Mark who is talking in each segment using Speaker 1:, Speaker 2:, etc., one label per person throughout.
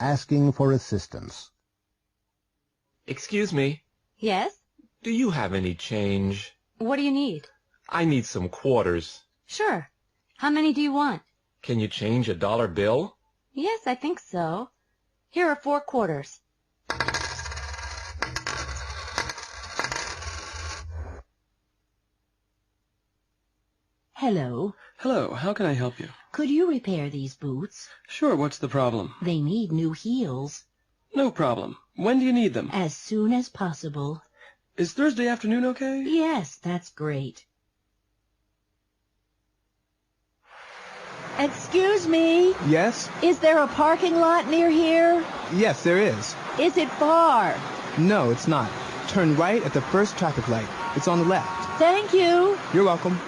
Speaker 1: asking for assistance.
Speaker 2: Excuse me.
Speaker 3: Yes?
Speaker 2: Do you have any change?
Speaker 3: What do you need?
Speaker 2: I need some quarters.
Speaker 3: Sure. How many do you want?
Speaker 2: Can you change a dollar bill?
Speaker 3: Yes, I think so. Here are 4 quarters.
Speaker 4: Hello.
Speaker 5: Hello, how can I help you?
Speaker 4: Could you repair these boots?
Speaker 5: Sure, what's the problem?
Speaker 4: They need new heels.
Speaker 5: No problem. When do you need them?
Speaker 4: As soon as possible.
Speaker 5: Is Thursday afternoon okay?
Speaker 4: Yes, that's great. Excuse me.
Speaker 6: Yes?
Speaker 4: Is there a parking lot near here?
Speaker 6: Yes, there is.
Speaker 4: Is it far?
Speaker 6: No, it's not. Turn right at the first traffic light. It's on the left.
Speaker 4: Thank you.
Speaker 6: You're welcome.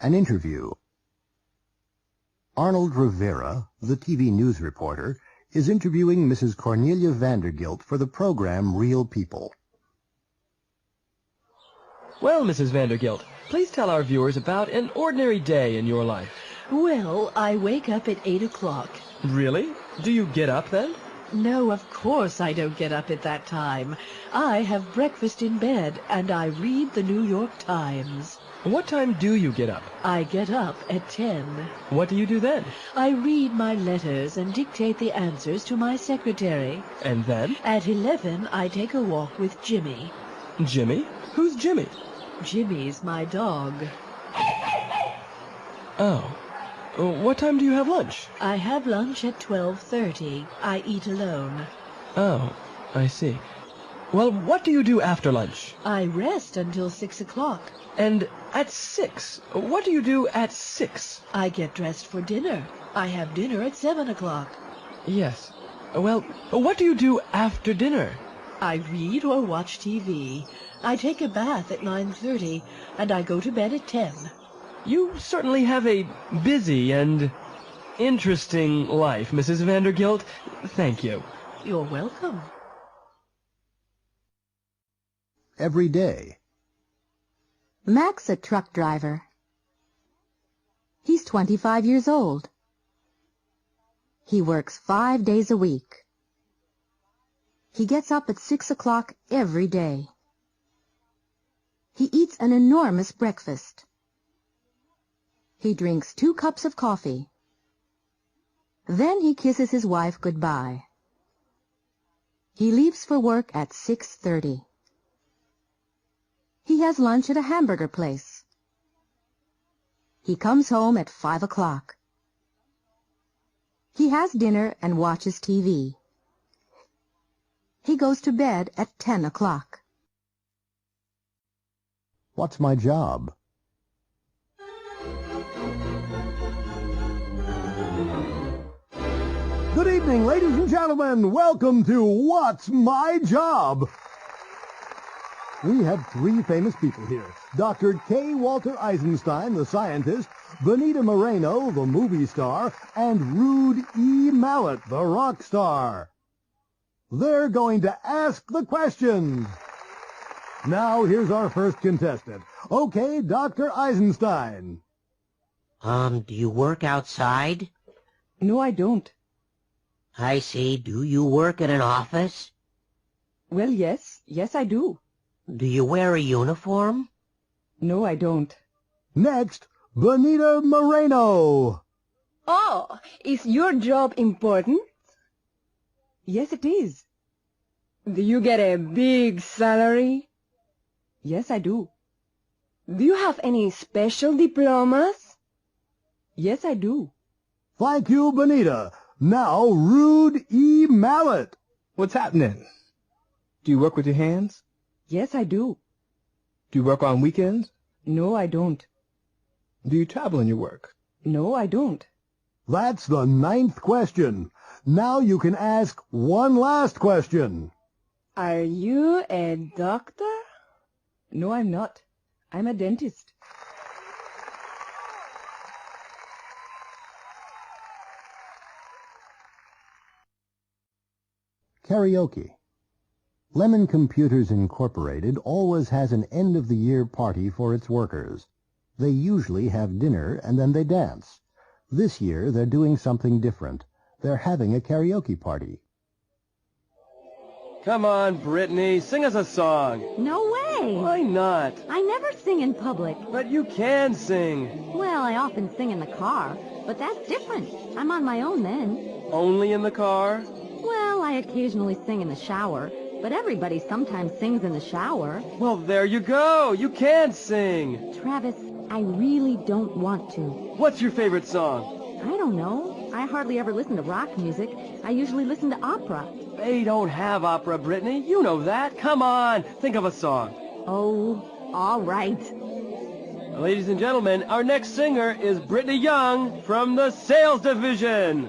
Speaker 1: An interview. Arnold Rivera, the TV news reporter, is interviewing Mrs. Cornelia Vandergilt for the program Real People.
Speaker 5: Well, Mrs. Vandergilt, please tell our viewers about an ordinary day in your life.
Speaker 4: Well, I wake up at 8 o'clock.
Speaker 5: Really? Do you get up then?
Speaker 4: No, of course I don't get up at that time. I have breakfast in bed, and I read the New York Times.
Speaker 5: What time do you get up?
Speaker 4: I get up at 10.
Speaker 5: What do you do then?
Speaker 4: I read my letters and dictate the answers to my secretary.
Speaker 5: And then?
Speaker 4: At 11, I take a walk with Jimmy.
Speaker 5: Jimmy? Who's Jimmy?
Speaker 4: Jimmy's my dog.
Speaker 5: Oh. What time do you have lunch?
Speaker 4: I have lunch at 12:30. I eat alone.
Speaker 5: Oh, I see. Well, what do you do after lunch?
Speaker 4: I rest until 6 o'clock.
Speaker 5: And at 6? What do you do at 6?
Speaker 4: I get dressed for dinner. I have dinner at 7 o'clock.
Speaker 5: Yes. Well, what do you do after dinner?
Speaker 4: I read or watch TV. I take a bath at 9:30, and I go to bed at 10.
Speaker 5: You certainly have a busy and interesting life, Mrs. Vandergilt. Thank you.
Speaker 4: You're welcome.
Speaker 1: Every day.
Speaker 7: Mac's a truck driver. He's 25 years old. He works 5 days a week. He gets up at 6 o'clock every day. He eats an enormous breakfast. He drinks 2 cups of coffee. Then he kisses his wife goodbye. He leaves for work at 6:30. He has lunch at a hamburger place. He comes home at 5 o'clock. He has dinner and watches TV. He goes to bed at 10 o'clock.
Speaker 1: What's my job? Good evening, ladies and gentlemen. Welcome to What's My Job? We have 3 famous people here. Dr. K. Walter Eisenstein, the scientist, Benita Moreno, the movie star, and Rude E. Mallet, the rock star. They're going to ask the questions. Now, here's our first contestant. Okay, Dr. Eisenstein.
Speaker 8: Do you work outside?
Speaker 4: No, I don't.
Speaker 8: I see. Do you work in an office?
Speaker 4: Well, yes. Yes, I do.
Speaker 8: Do you wear a uniform?
Speaker 4: No, I don't.
Speaker 1: Next, Benita Moreno.
Speaker 9: Oh, is your job important?
Speaker 4: Yes, it is.
Speaker 9: Do you get a big salary?
Speaker 4: Yes, I do.
Speaker 9: Do you have any special diplomas?
Speaker 4: Yes, I do.
Speaker 1: Thank you, Benita. Now, Rude E. Mallet.
Speaker 6: What's happening? Do you work with your hands?
Speaker 4: Yes, I do.
Speaker 6: Do you work on weekends?
Speaker 4: No, I don't.
Speaker 6: Do you travel in your work?
Speaker 4: No, I don't.
Speaker 1: That's the 9th question. Now you can ask one last question.
Speaker 9: Are you a doctor?
Speaker 4: No, I'm not. I'm a dentist.
Speaker 1: Karaoke. Lemon Computers Incorporated always has an end-of-the-year party for its workers. They usually have dinner and then they dance. This year, they're doing something different. They're having a karaoke party.
Speaker 5: Come on, Brittany, sing us a song.
Speaker 3: No way!
Speaker 5: Why not?
Speaker 3: I never sing in public.
Speaker 5: But you can sing.
Speaker 3: Well, I often sing in the car, but that's different. I'm on my own then.
Speaker 5: Only in the car?
Speaker 3: Well, I occasionally sing in the shower, but everybody sometimes sings in the shower.
Speaker 5: Well, there you go. You can sing.
Speaker 3: Travis, I really don't want to.
Speaker 5: What's your favorite song?
Speaker 3: I don't know. I hardly ever listen to rock music. I usually listen to opera.
Speaker 5: They don't have opera, Brittany. You know that. Come on. Think of a song.
Speaker 3: Oh, all right.
Speaker 5: Ladies and gentlemen, our next singer is Brittany Young from the sales division.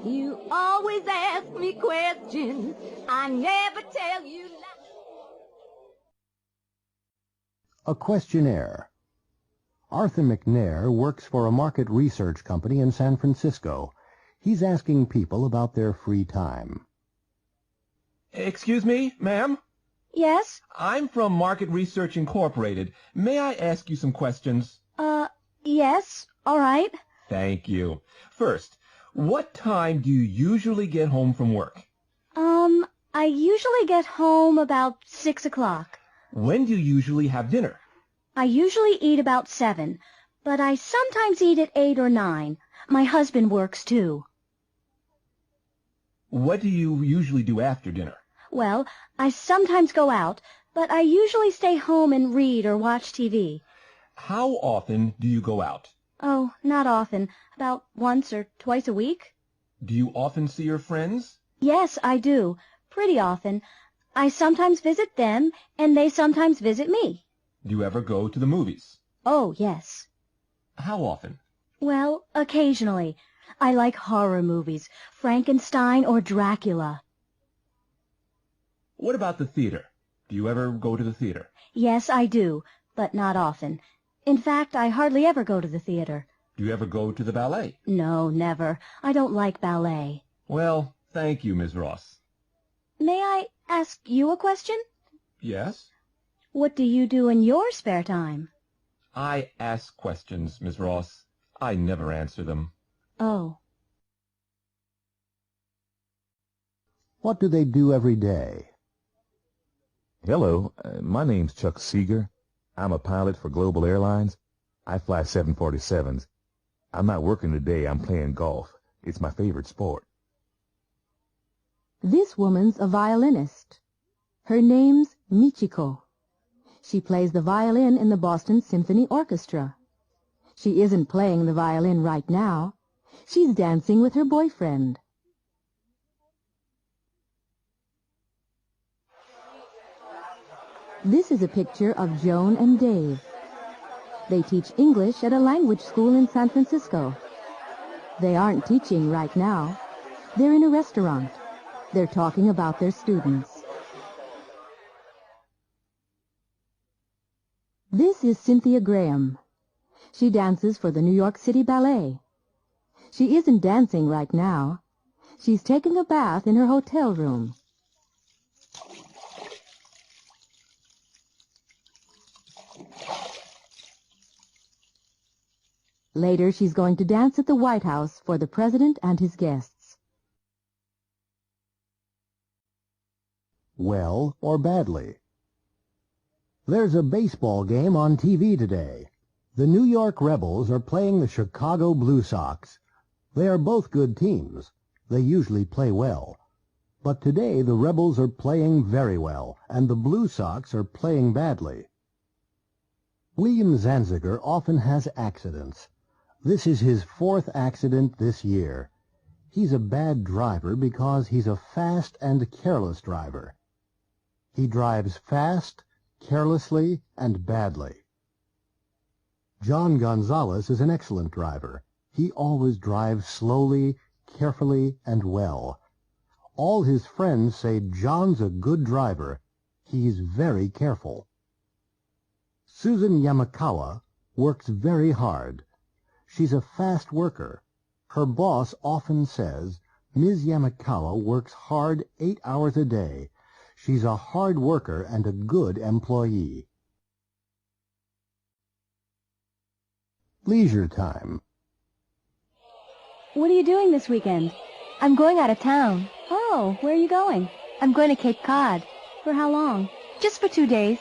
Speaker 3: You always ask me questions. I never tell you lies.
Speaker 1: A questionnaire. Arthur McNair works for a market research company in San Francisco. He's asking people about their free time.
Speaker 2: Excuse me, ma'am?
Speaker 9: Yes?
Speaker 2: I'm from Market Research Incorporated. May I ask you some questions?
Speaker 9: Yes. All right.
Speaker 2: Thank you. First, what time do you usually get home from work?
Speaker 9: I usually get home about 6 o'clock.
Speaker 2: When do you usually have dinner?
Speaker 9: I usually eat about 7, but I sometimes eat at 8 or 9. My husband works too.
Speaker 2: What do you usually do after dinner?
Speaker 9: Well, I sometimes go out, but I usually stay home and read or watch TV.
Speaker 2: How often do you go out?
Speaker 9: Oh, not often. About once or twice a week.
Speaker 2: Do you often see your friends?
Speaker 9: Yes, I do. Pretty often. I sometimes visit them, and they sometimes visit me.
Speaker 2: Do you ever go to the movies?
Speaker 9: Oh, yes.
Speaker 2: How often?
Speaker 9: Well, occasionally. I like horror movies, Frankenstein or Dracula.
Speaker 2: What about the theater? Do you ever go to the theater?
Speaker 9: Yes, I do, but not often. In fact, I hardly ever go to the theater.
Speaker 2: Do you ever go to the ballet?
Speaker 9: No, never. I don't like ballet.
Speaker 2: Well, thank you, Ms. Ross.
Speaker 9: May I ask you a question?
Speaker 2: Yes?
Speaker 9: What do you do in your spare time?
Speaker 2: I ask questions, Ms. Ross. I never answer them.
Speaker 9: Oh.
Speaker 1: What do they do every day?
Speaker 10: Hello, my name's Chuck Seeger. I'm a pilot for Global Airlines. I fly 747s. I'm not working today. I'm playing golf. It's my favorite sport.
Speaker 7: This woman's a violinist. Her name's Michiko. She plays the violin in the Boston Symphony Orchestra. She isn't playing the violin right now. She's dancing with her boyfriend. This is a picture of Joan and Dave. They teach English at a language school in San Francisco. They aren't teaching right now. They're in a restaurant. They're talking about their students. This is Cynthia Graham. She dances for the New York City Ballet. She isn't dancing right now. She's taking a bath in her hotel room. Later, she's going to dance at the White House for the President and his guests.
Speaker 1: Well or badly? There's a baseball game on TV today. The New York Rebels are playing the Chicago Blue Sox. They are both good teams. They usually play well. But today the Rebels are playing very well, and the Blue Sox are playing badly. William Zanziger often has accidents. This is his 4th accident this year. He's a bad driver because he's a fast and careless driver. He drives fast, carelessly, and badly. John Gonzalez is an excellent driver. He always drives slowly, carefully, and well. All his friends say John's a good driver. He's very careful. Susan Yamakawa works very hard. She's a fast worker. Her boss often says, Ms. Yamakawa works hard 8 hours a day. She's a hard worker and a good employee. Leisure time.
Speaker 9: What are you doing this weekend?
Speaker 7: I'm going out of town.
Speaker 9: Oh, where are you going?
Speaker 7: I'm going to Cape Cod.
Speaker 9: For how long?
Speaker 7: Just for 2 days.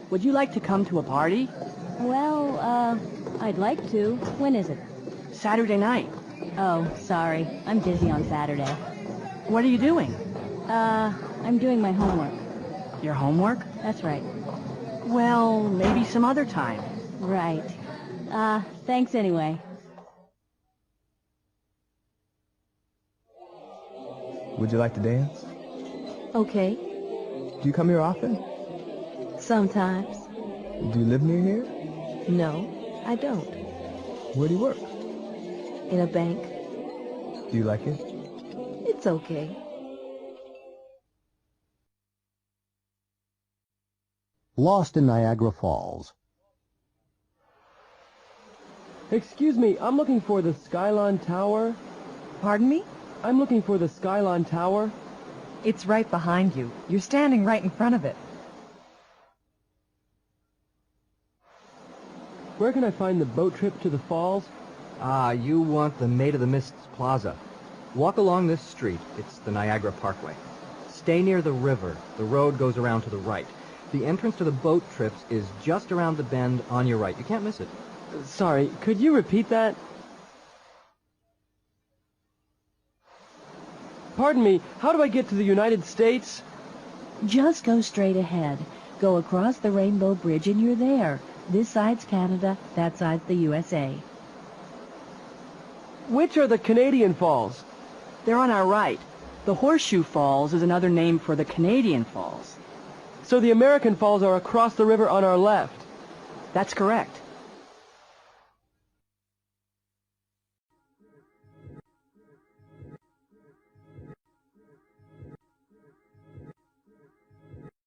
Speaker 11: Would you like to come to a party?
Speaker 9: Well, I'd like to. When is it?
Speaker 11: Saturday night.
Speaker 9: Oh, sorry. I'm busy on Saturday.
Speaker 11: What are you doing?
Speaker 9: I'm doing my homework.
Speaker 11: Your homework?
Speaker 9: That's right.
Speaker 11: Well, maybe some other time.
Speaker 9: Right. Thanks anyway.
Speaker 6: Would you like to dance?
Speaker 7: Okay.
Speaker 6: Do you come here often?
Speaker 7: Sometimes.
Speaker 6: Do you live near here?
Speaker 7: No, I don't.
Speaker 6: Where do you work?
Speaker 7: In a bank.
Speaker 6: Do you like it?
Speaker 7: It's okay.
Speaker 1: Lost in Niagara Falls.
Speaker 5: Excuse me, I'm looking for the Skyline Tower.
Speaker 12: Pardon me?
Speaker 5: I'm looking for the Skyline Tower.
Speaker 12: It's right behind you. You're standing right in front of it.
Speaker 5: Where can I find the boat trip to the falls?
Speaker 13: You want the Maid of the Mists Plaza. Walk along this street. It's the Niagara Parkway. Stay near the river. The road goes around to the right. The entrance to the boat trips is just around the bend on your right. You can't miss it.
Speaker 5: Sorry, could you repeat that? Pardon me, how do I get to the United States?
Speaker 4: Just go straight ahead. Go across the Rainbow Bridge and you're there. This side's Canada, that side's the USA.
Speaker 5: Which are the Canadian Falls?
Speaker 11: They're on our right. The Horseshoe Falls is another name for the Canadian Falls.
Speaker 5: So the American Falls are across the river on our left.
Speaker 11: That's correct.